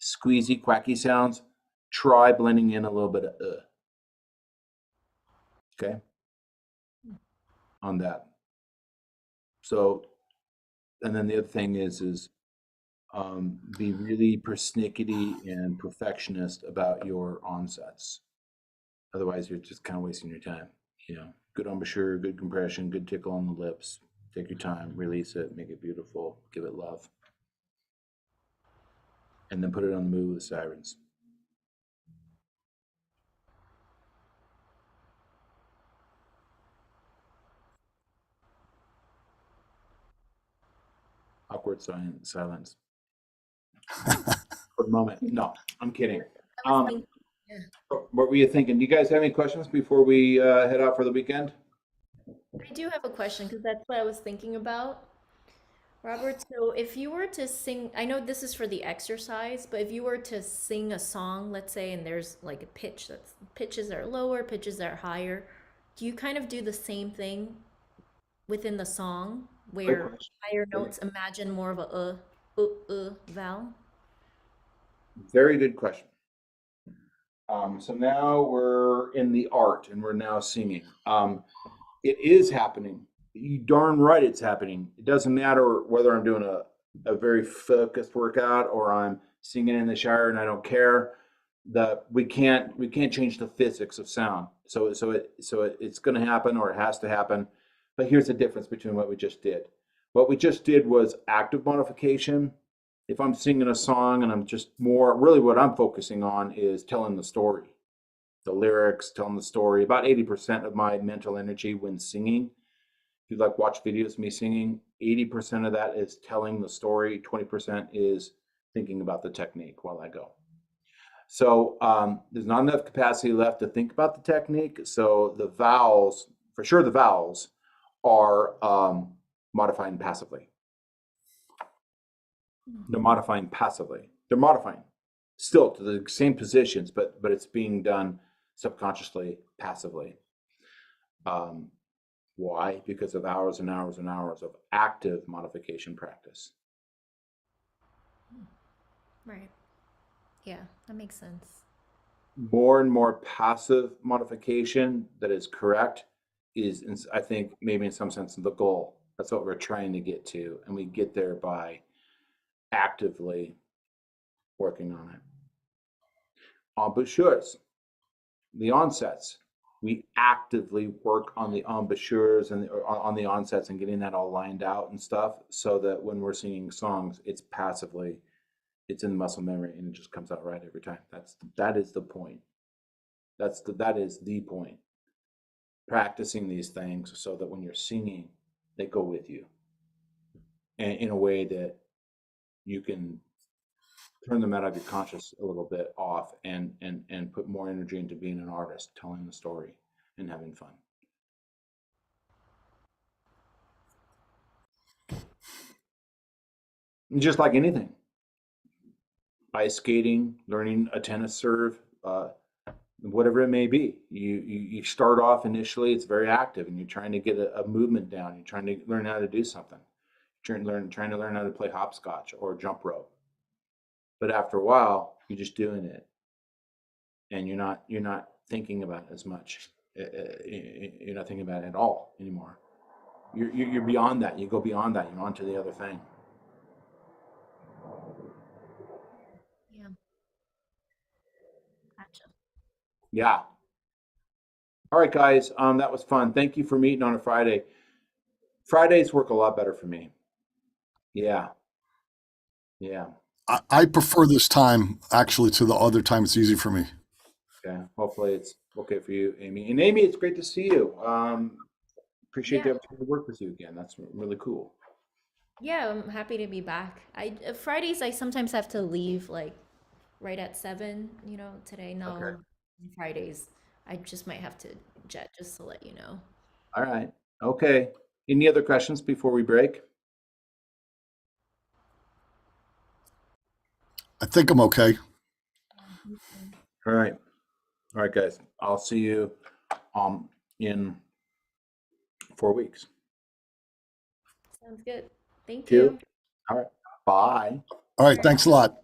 S1: squeezy, quacky sounds, try blending in a little bit of okay, on that. So, and then the other thing is Be really persnickety and perfectionist about your onsets. Otherwise, you're just kind of wasting your time. You know, good embouchure, good compression, good tickle on the lips. Take your time, release it, make it beautiful, give it love, and then put it on the move with sirens. Awkward silence. For the moment. No, I'm kidding.
S3: I was thinking, yeah.
S1: What were you thinking? Do you guys have any questions before we head out for the weekend?
S3: I do have a question because that's what I was thinking about. Robert, so if you were to sing, I know this is for the exercise, but if you were to sing a song, let's say, and there's like a pitch that's pitches that are lower, pitches that are higher, do you kind of do the same thing within the song
S1: Great
S3: where
S1: question.
S3: higher notes imagine more of a vowel?
S1: Very good question. So now we're in the art and we're now singing. It is happening. You darn right it's happening. It doesn't matter whether I'm doing a very focused workout or I'm singing in the shower and I don't care. We can't change the physics of sound. It's going to happen or it has to happen. But here's the difference between what we just did. What we just did was active modification. If I'm singing a song and I'm just more, really what I'm focusing on is telling the story, the lyrics, telling the story. About 80% of my mental energy when singing, if you like watch videos of me singing, 80% of that is telling the story, 20% is thinking about the technique while I go. So there's not enough capacity left to think about the technique. So the vowels, for sure the vowels, are modifying passively. They're modifying passively. They're modifying still to the same positions, but it's being done subconsciously, passively. Why? Because of hours and hours and hours of active modification practice.
S3: Right. Yeah, that makes sense.
S1: More and more passive modification that is correct is, I think, maybe in some sense, the goal. That's what we're trying to get to, and we get there by actively working on it. Embouchures, the onsets. We actively work on the embouchures and on the onsets and getting that all lined out and stuff, so that when we're singing songs, it's passively, it's in muscle memory, and it just comes out right every time. That is the point. That is the point. Practicing these things so that when you're singing, they go with you, and in a way that you can turn them out of your conscious a little bit off and put more energy into being an artist, telling the story and having fun. And just like anything, ice skating, learning a tennis serve, whatever it may be, you start off initially, it's very active and you're trying to get a movement down. You're trying to learn how to do something. Trying to learn how to play hopscotch or jump rope. But after a while, you're just doing it, and you're not thinking about it as much. You're not thinking about it at all anymore. You're beyond that. You go beyond that. You're on to the other thing.
S3: Yeah, gotcha.
S1: Yeah. All right, guys. That was fun. Thank you for meeting on a Friday. Fridays work a lot better for me. Yeah. Yeah.
S2: I prefer this time actually to the other time. It's easy for me.
S1: Okay. Hopefully it's okay for you, Amy. And Amy, it's great to see you. Appreciate
S3: Yeah,
S1: the opportunity to work with you again. That's really cool.
S3: yeah, I'm happy to be back. Fridays I sometimes have to leave like right at 7, today
S1: Okay.
S3: no. Fridays I just might have to jet just to let you know.
S1: All right. Okay. Any other questions before we break?
S2: I think I'm okay.
S1: All right. All right, guys. I'll see you in 4 weeks.
S3: Sounds good. Thank
S1: Two.
S3: you.
S1: All right. Bye.
S2: All right. Thanks a lot.